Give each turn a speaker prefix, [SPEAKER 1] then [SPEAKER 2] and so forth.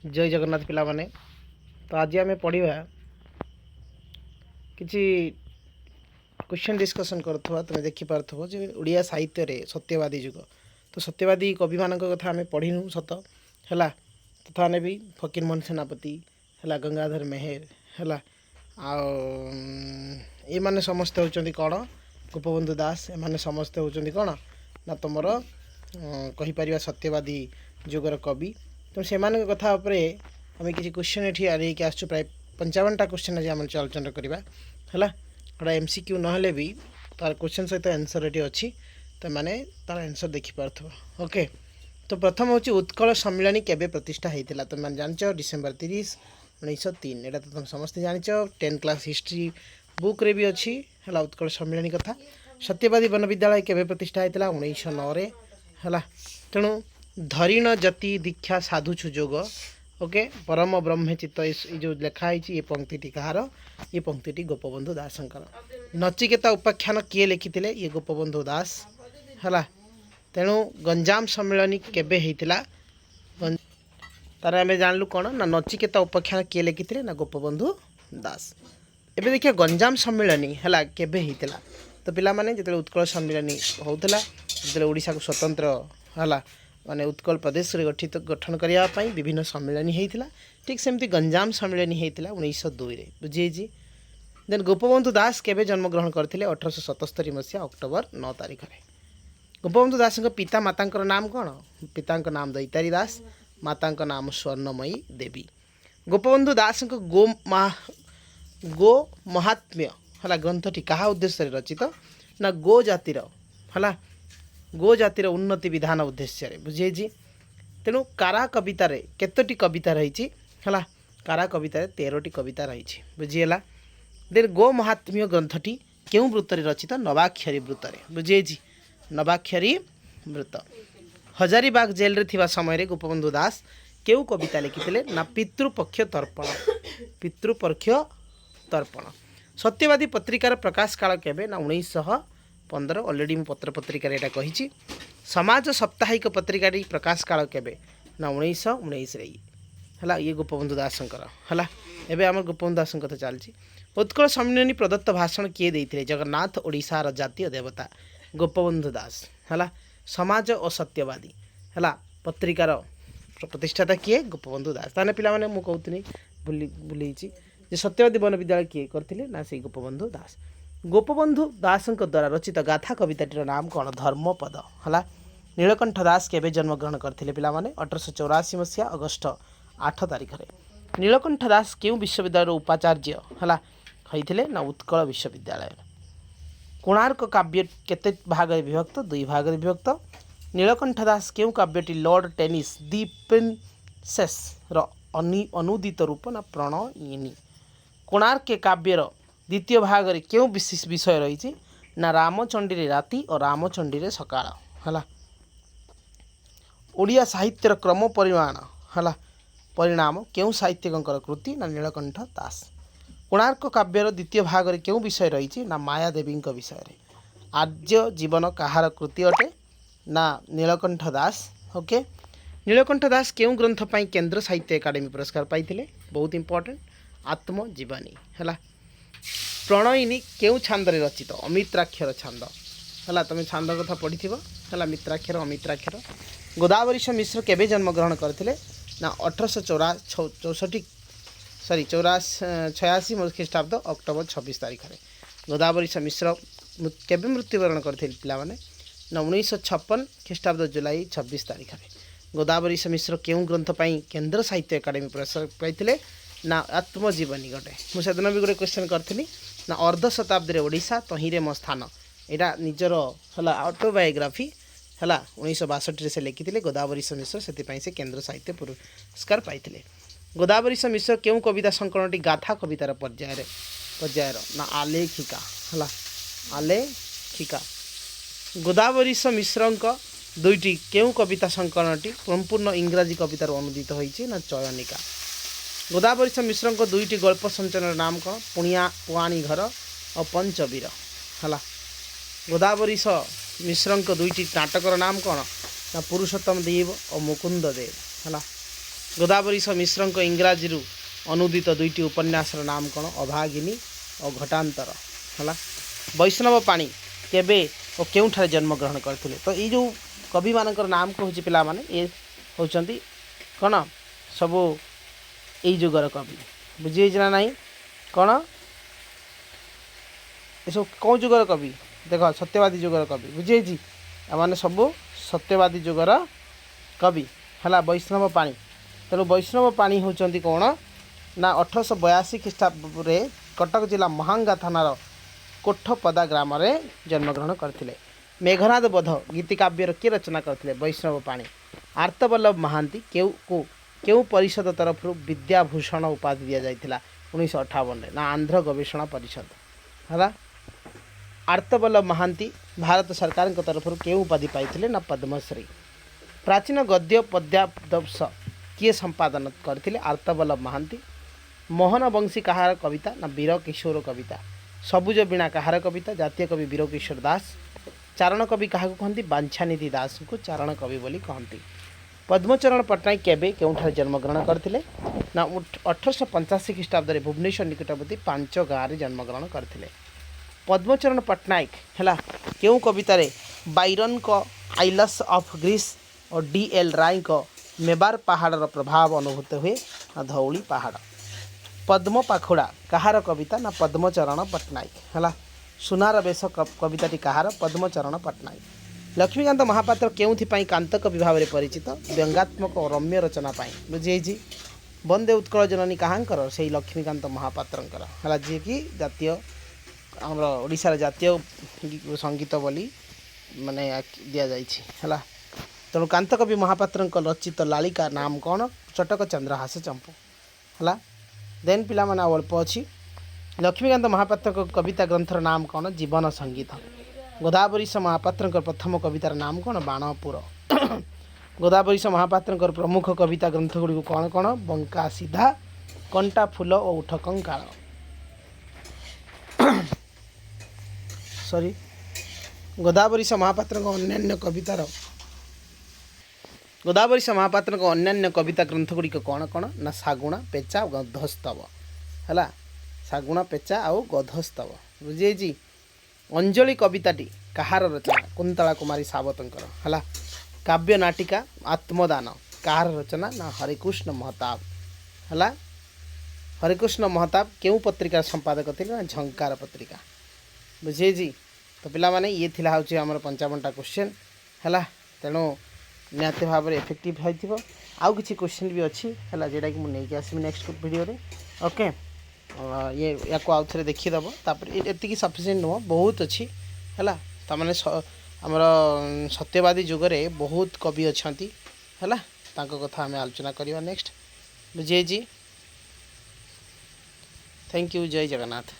[SPEAKER 1] जय जगन्नाथ पिला माने। तो आज आम पढ़ा किसी क्वेश्चन डिस्कसन करुवा तुम देखिपु जे ओडिया साहित्य रे सत्यवादी जुग। तो सत्यवादी कवि मान कथा आम पढ़ीनु सत है तथा ने भी फकीर मोहन सेनापति है गंगाधर मेहेर है ये माने समस्ते होचंदी कौन गोपबंधु दास एमाने समस्ते होचंदी कौन ना तुमर कही परिवा सत्यवादी जुगर कवि। तो से कथा आम किसी क्वेश्चन ये लेकिन आसु प्राय 55टा क्वेश्चन आज आम आलोचना करवा है एमसीक्यू ना भी तार क्वेश्चन सहित आंसर ये अच्छी तो मैंने तार आंसर देखिपु। ओके तो प्रथम हूँ उत्कल सम्मिलनी केबे प्रतिष्ठा होता तुम मैंने जान डिसेम्बर 30 1903 यहाँ तो तुम समस्त जान 10 क्लास हिस्ट्री बुक रे भी अच्छी है उत्कल सम्मिलनी कथा। सत्यवादी वन विद्यालय केबे प्रतिष्ठा होता 1909 है। तेणु धरीण जति दीक्षा साधु सुजोग ओके परम ब्रह्म चित्त जो लिखाई ये पंक्ति कहार ये पंक्ति गोपबंधु दासंकर। नचिकेता उपाख्यान किए लिखिते ये गोपबंधु दास है। तेणु गंजाम सम्मिलनी केबे होता तार आम जानलु कौन ना नचिकेता उपाख्यान किए लिखिते ना गोपबंधु दास। एबे देखिए गंजाम सम्मिलनी है केबे होता तो पिला माने जिते उत्कल सम्मिलनी होता जो ओडिशा को स्वतंत्र है माने उत्कल प्रदेश रे गठन करने विभिन्न सम्मिलनी होता ठीक सेमती गंजाम सम्मिलनी होता 1902 बुझे। देन गोपबंधु दास केबे जन्मग्रहण करते 1877 मसीहा अक्टोबर 9 तारिख में। गोपबंधु दास पिता माता नाम कौन पिता नाम दैतारी दास माता नाम स्वर्णमयी देवी। गोपबंधु दास गो महात्म्य है ग्रंथटी क्या उद्देश्य रचित ना गो जातिर है गो जातिर उन्नति विधान उद्देश्य बुझे। तेणु कारा कवितार केतोटी कविता रही है कारा कवितार 13टी कविता रही बुझीगला। देन गो महात्म्य ग्रंथटी क्यों वृत्तरे रचित नवाक्षरी वृत्तरे बुझे नवाक्षरी वृत्त। हजारीबाग जेल रे थिबा समय रे गोपबंधु दास क्यों कविता लिखिते ना पितृपक्ष पितृपक्ष तर्पण। सत्यवादी पत्रिकार प्रकाश काल केबे ना 1915 ऑलरेडी मु पत्र पत्रिकार एटा कही। समाज साप्ताहिक पत्रिकार प्रकाश काल केबे ना 1919 रे है ये गोपबंधु दासंकर है। एबे आम गोपबंधु दास कथा चलती। उत्कल सम्मिलनी प्रदत्त भाषण किए देते जगन्नाथ ओडिशार जातीय देवता गोपबंधु दास है। समाज और सत्यवादी है पत्रिकार प्रतिष्ठाता किए गोपबंधु दास। ताने पिला माने मु कहतनी भूली जे सत्यवादी वन विद्यालय किए करथिले ना से गोपबंधु दास। गोपबंधु दास द्वारा रचित गाथा कविताटीर नाम कौन धर्मपद है। नीलकंठ दास केबे जन्मग्रहण करथिले पिला माने 1884 मसीहा अगस्ट 8 तारिख में। नीलकंठ दास क्यों विश्वविद्यालय उपाचार्य है होइथिले ना उत्कल विश्वविद्यालय। कोणार्क काव्य केते भाग विभक्त 2 भाग विभक्त। नीलकंठ दास क्यों काव्यटी लॉर्ड टेनिस दी प्रिंसेस अनुदित रूप ना प्रणयिनी। कोणार्क काव्यर द्वितीय भाग रे क्यों विशेष विषय रही ना रामचंडी रे राति और रामचंडी रे सकाळ है। ओडिया साहित्यर क्रम परिमाण है परिणाम क्यों साहित्यिकंकर कृति ना नीलकंठ दास। कोणार्क काव्यर द्वितीय भाग रे क्यों विषय रही ना मायादेवी विषय रे। आर्य जीवन कहार कृति अटे ना नीलकंठ दास। ओके नीलकंठ दास क्यों ग्रंथ पाई केंद्र साहित्य एकाडेमी पुरस्कार पाइथिले बहुत इंपोर्टेंट आत्मजीवनी है। प्रणयिनी क्यों छांदरे रचित अमित्राक्षर छांद है तुम छांद कथा पढ़ी है मित्राक्षर अमित्राक्षर। गोदावरीश मिश्र केबे जन्मग्रहण करते ना 1886 ख्रीष्टाब्द अक्टोबर 26 तारिख में। गोदावरीश मिश्र केबे मृत्युवरण करते पिलाने ना 1956 ख्रीष्टाब्द जुलाई 26 तारिख में। गोदावरीश मिश्र क्यों ग्रंथ पाई केंद्र साहित्य एकाडेमी पुरस्कार पाइथिले ना आत्मजीवनी गोटे मुझे भी गोटे क्वेश्चन करी ना अर्ध शताब्दी ओडिशा तहिरे मो स्थान यहाँ निजर है ऑटोबायोग्राफी है 1962 से लिखिते गोदावरीश मिश्र से केंद्र साहित्य पुरस्कार पाइथिले। गोदावरीश मिश्र क्यों कविता संकलनटी गाथा कवितार पर्यायर ना आलेखिका है आलेखिका। गोदावरीश मिश्र दुईटी क्यों कविता संकलनटी संपूर्ण इंग्राजी कवितार अनुदित होती ना चयनिका। गोदावरीश मिश्र दुईटी गल्प संचलन नाम कौन पुआणी घर और पंचवीर है। गोदावरीश मिश्र दुईटी नाटकर नाम कौन ना पुरुषोत्तम देव और मुकुंद देव है। गोदावरीश मिश्र इंग्राजी अनुदित दुईटी उपन्यासर नाम कौन अभागिनी और घटांतर है। वैष्णव पाणी केबे और केउठारे जन्म ग्रहण करथिले तो ये जो कवि मानकर नाम कहूँ पिला माने ये होचंती कौन सब यही जुगर कवि बुझे ना नहीं कौन ये सब कौन जुगर कवि देख सत्यवादी जुगर कवि बुझे मैंने सब सत्यवादी जुगर कवि है। वैष्णव पाणी तेणु वैष्णव पाणी होचंती कौन ना 1882 ख्रीष्टाब्द कटक जिला महांगा थानार कोठपदा ग्राम में जन्मग्रहण करथिले। मेघनाद बोध गीतिकाव्यर किए रचना करथिले वैष्णव पाणी। आर्तवल्लभ महांती केउ परिषद तरफ विद्याभूषण उपाधि दि जाइथिला 1958 ना आंध्र गवेषणा परिषद है। आर्तवल्लभ महांती भारत सरकार तरफ केउ उपाधि पाइथिले ना पद्मश्री। प्राचीन गद्य पद्यादर्श किए संपादन करथिले आर्तवल्लभ महांती। मोहन बंशी कहार कविता ना वीर किशोर कविता। सबुज बीणा कहार कविता जातीय कवि वीर किशोर दास। चारण कवि क्या कहती बांछानिधि दास को चारण कवि बोली कहती। पद्मचरण पट्टनायक केबे केउठारे जन्मग्रहण करथिले ना 1885 ख्रीष्टाब्द भुवनेश्वर निकटवर्ती पांच गाँव जन्मग्रहण करथिले। पद्मचरण पट्टनायक है केउ कवितार बायरन को आइलस ऑफ ग्रीस और डी.एल. राय को मेबार पहाड़ प्रभाव अनुभूत हुए ना धौली पहाड़। पद्म पाखुड़ा कहार कविता ना पद्मचरण पट्टनायक है। सुनार बेश कविताटी कहार पद्मचरण पट्टनायक। लक्ष्मीकांत महापात्र केउथिपाई कांत कवि भाव में परिचित व्यंगात्मक और रम्य रचना पाई बुझे। वंदे उत्कल जननी कहांकर से लक्ष्मीकांत महापात्रंकर है जी कि जातीय आमर ओडिशार जातीय संगीत बोली माने दि जाइए। तेणु कांत कवि महापात्र रचित लालिका नाम कौन चटक चंद्रहास चंपू है। देन पिला माने अल्प अच्छी। लक्ष्मीकांत महापात्र कविता ग्रंथर नाम कौन जीवन संगीत। गोदावरीश महापात्र प्रथम कवितार नाम कौन बाणपुर। गोदावरीश महापात्र प्रमुख कविता ग्रंथ गुड़ी कौन कौन बंका सीधा कंटा फूल और उठ कंकाल सॉरी गोदावरीश महापात्र अन्य कवितार गोदावरीश महापात्र अन्य कविता ग्रंथ गुड़िक कौन कौन ना सागुणा पेचा गधस्तव है। सागुणा पेचा आउ गधस्तव बुझे। अंजलि कविताटी कहार रचना कुंतला कुमारी सावतंकर है। काव्य नाटिका आत्मदान कहार रचना ना हरिकृष्ण महताब है। हरिकृष्ण महताब केउ पत्रिकार संपादक थे ना झंकार पत्रिका बुझे। तो पिला माने ये थिला हउची हमर 55टा क्वेश्चन है। तेणु निहाती भाव में इफेक्टिव हो आउ किसी क्वेश्चन भी अच्छी है जोटा कि मुझे आसमी नेक्स्ट वीडियो रे ओके। ये या आउ थे देखीदेव ये सफिसीयंट नुह बहुत अच्छी है। तमाने आमर सत्यवादी जुगरे बहुत कवि अच्छा है कथा आम आलोचना करवा नेक्स्ट बुझे। थैंक यू जय जगन्नाथ।